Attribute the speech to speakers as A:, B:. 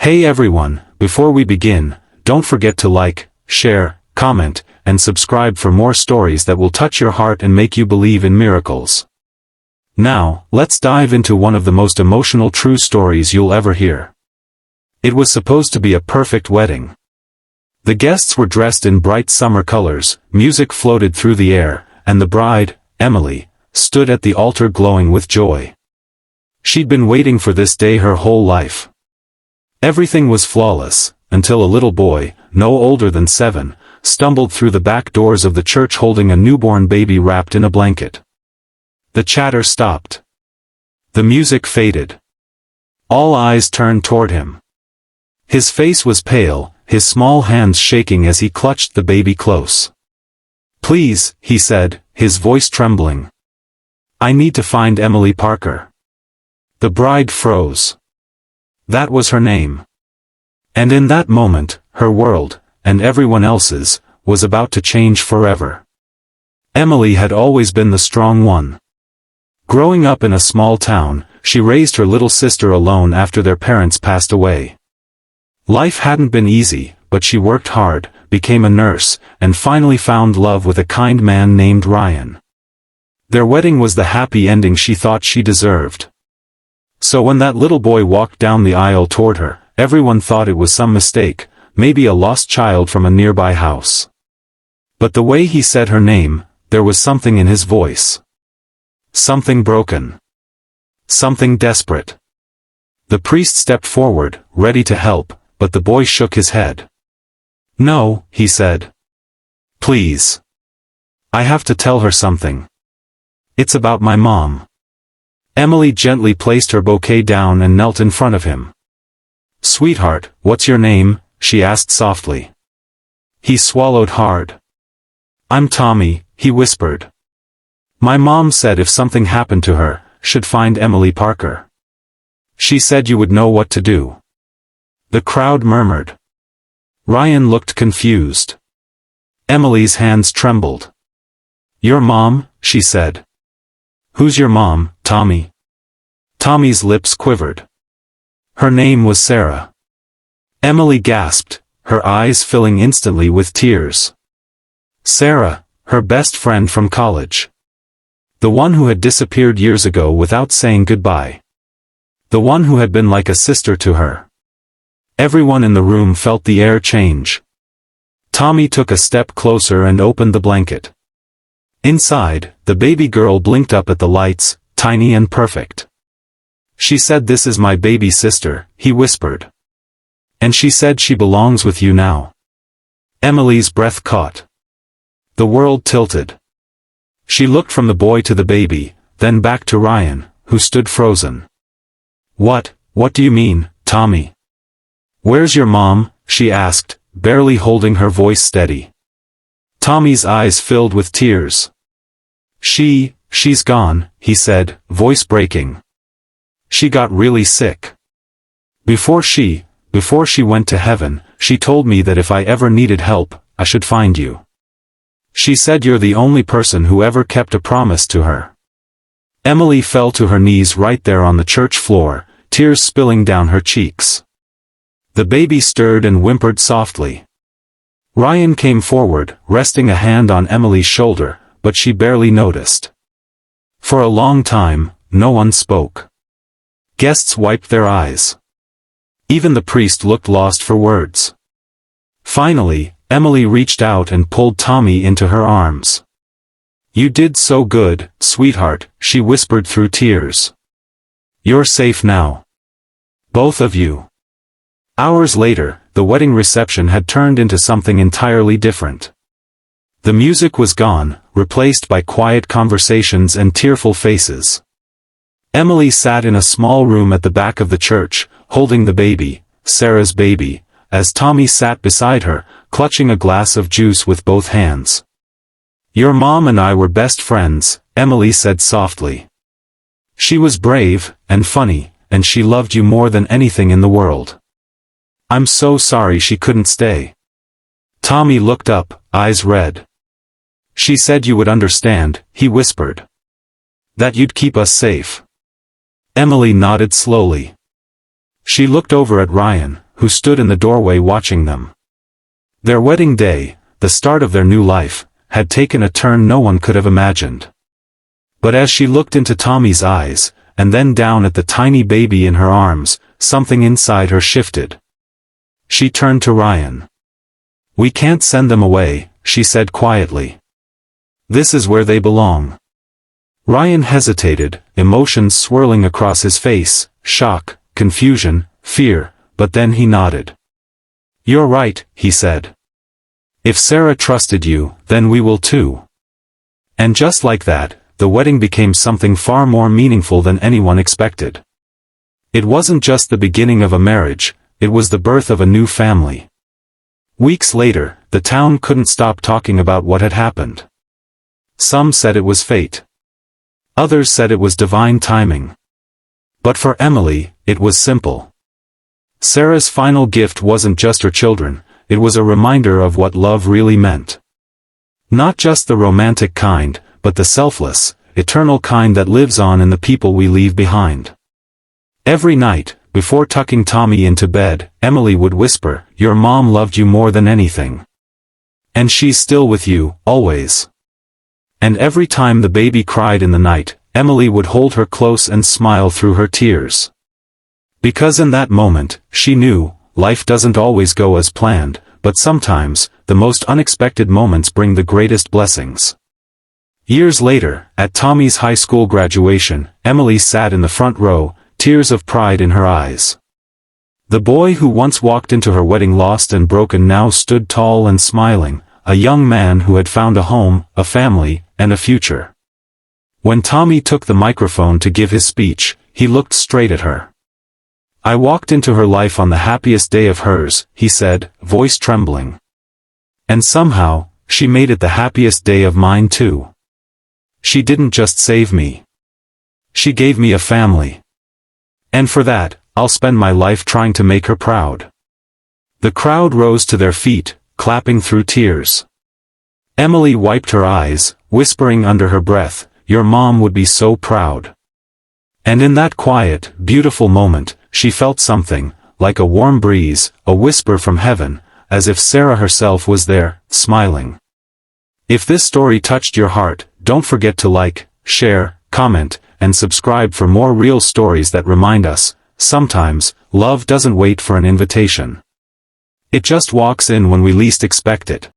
A: Hey everyone, before we begin, don't forget to like, share, comment, and subscribe for more stories that will touch your heart and make you believe in miracles. Now, let's dive into one of the most emotional true stories you'll ever hear. It was supposed to be a perfect wedding. The guests were dressed in bright summer colors, music floated through the air, and the bride, Emily, stood at the altar glowing with joy. She'd been waiting for this day her whole life. Everything was flawless, until a little boy, no older than 7, stumbled through the back doors of the church holding a newborn baby wrapped in a blanket. The chatter stopped. The music faded. All eyes turned toward him. His face was pale, his small hands shaking as he clutched the baby close. "Please," he said, his voice trembling. "I need to find Emily Parker." The bride froze. That was her name. And in that moment, her world, and everyone else's, was about to change forever. Emily had always been the strong one. Growing up in a small town, she raised her little sister alone after their parents passed away. Life hadn't been easy, but she worked hard, became a nurse, and finally found love with a kind man named Ryan. Their wedding was the happy ending she thought she deserved. So when that little boy walked down the aisle toward her, everyone thought it was some mistake, maybe a lost child from a nearby house. But the way he said her name, there was something in his voice. Something broken. Something desperate. The priest stepped forward, ready to help, but the boy shook his head. "No," he said. "Please. I have to tell her something. It's about my mom." Emily gently placed her bouquet down and knelt in front of him. "Sweetheart, what's your name?" she asked softly. He swallowed hard. "I'm Tommy," he whispered. "My mom said if something happened to her, she'd find Emily Parker. She said you would know what to do." The crowd murmured. Ryan looked confused. Emily's hands trembled. "Your mom?" she said. "Who's your mom, Tommy?" Tommy's lips quivered. Her name was Sarah. Emily gasped, her eyes filling instantly with tears. Sarah, her best friend from college. The one who had disappeared years ago without saying goodbye. The one who had been like a sister to her. Everyone in the room felt the air change. Tommy took a step closer and opened the blanket. Inside, the baby girl blinked up at the lights, tiny and perfect. "She said this is my baby sister," he whispered. "And she said she belongs with you now." Emily's breath caught. The world tilted. She looked from the boy to the baby, then back to Ryan, who stood frozen. What do you mean, Tommy?" "Where's your mom?" she asked, barely holding her voice steady. Tommy's eyes filled with tears. She's gone," he said, voice breaking. "She got really sick. Before she went to heaven, she told me that if I ever needed help, I should find you. She said you're the only person who ever kept a promise to her." Emily fell to her knees right there on the church floor, tears spilling down her cheeks. The baby stirred and whimpered softly. Ryan came forward, resting a hand on Emily's shoulder, but she barely noticed. For a long time, no one spoke. Guests wiped their eyes. Even the priest looked lost for words. Finally, Emily reached out and pulled Tommy into her arms. "You did so good, sweetheart," she whispered through tears. "You're safe now. Both of you." Hours later, the wedding reception had turned into something entirely different. The music was gone, replaced by quiet conversations and tearful faces. Emily sat in a small room at the back of the church, holding the baby, Sarah's baby, as Tommy sat beside her, clutching a glass of juice with both hands. "Your mom and I were best friends," Emily said softly. "She was brave, and funny, and she loved you more than anything in the world. I'm so sorry she couldn't stay." Tommy looked up, eyes red. "She said you would understand," he whispered. "That you'd keep us safe." Emily nodded slowly. She looked over at Ryan, who stood in the doorway watching them. Their wedding day, the start of their new life, had taken a turn no one could have imagined. But as she looked into Tommy's eyes, and then down at the tiny baby in her arms, something inside her shifted. She turned to Ryan. "We can't send them away," she said quietly. "This is where they belong." Ryan hesitated, emotions swirling across his face, shock, confusion, fear, but then he nodded. "You're right," he said. "If Sarah trusted you, then we will too." And just like that, the wedding became something far more meaningful than anyone expected. It wasn't just the beginning of a marriage, it was the birth of a new family. Weeks later, the town couldn't stop talking about what had happened. Some said it was fate. Others said it was divine timing. But for Emily, it was simple. Sarah's final gift wasn't just her children, it was a reminder of what love really meant. Not just the romantic kind, but the selfless, eternal kind that lives on in the people we leave behind. Every night, before tucking Tommy into bed, Emily would whisper, "Your mom loved you more than anything. And she's still with you, always." And every time the baby cried in the night, Emily would hold her close and smile through her tears. Because in that moment, she knew, life doesn't always go as planned, but sometimes, the most unexpected moments bring the greatest blessings. Years later, at Tommy's high school graduation, Emily sat in the front row, tears of pride in her eyes. The boy who once walked into her wedding lost and broken now stood tall and smiling, a young man who had found a home, a family, and a future. When Tommy took the microphone to give his speech, he looked straight at her. "I walked into her life on the happiest day of hers," he said, voice trembling. "And somehow, she made it the happiest day of mine too. She didn't just save me. She gave me a family. And for that, I'll spend my life trying to make her proud." The crowd rose to their feet, clapping through tears. Emily wiped her eyes, whispering under her breath, "Your mom would be so proud." And in that quiet, beautiful moment, she felt something, like a warm breeze, a whisper from heaven, as if Sarah herself was there, smiling. If this story touched your heart, don't forget to like, share, comment, and subscribe for more real stories that remind us, sometimes, love doesn't wait for an invitation. It just walks in when we least expect it.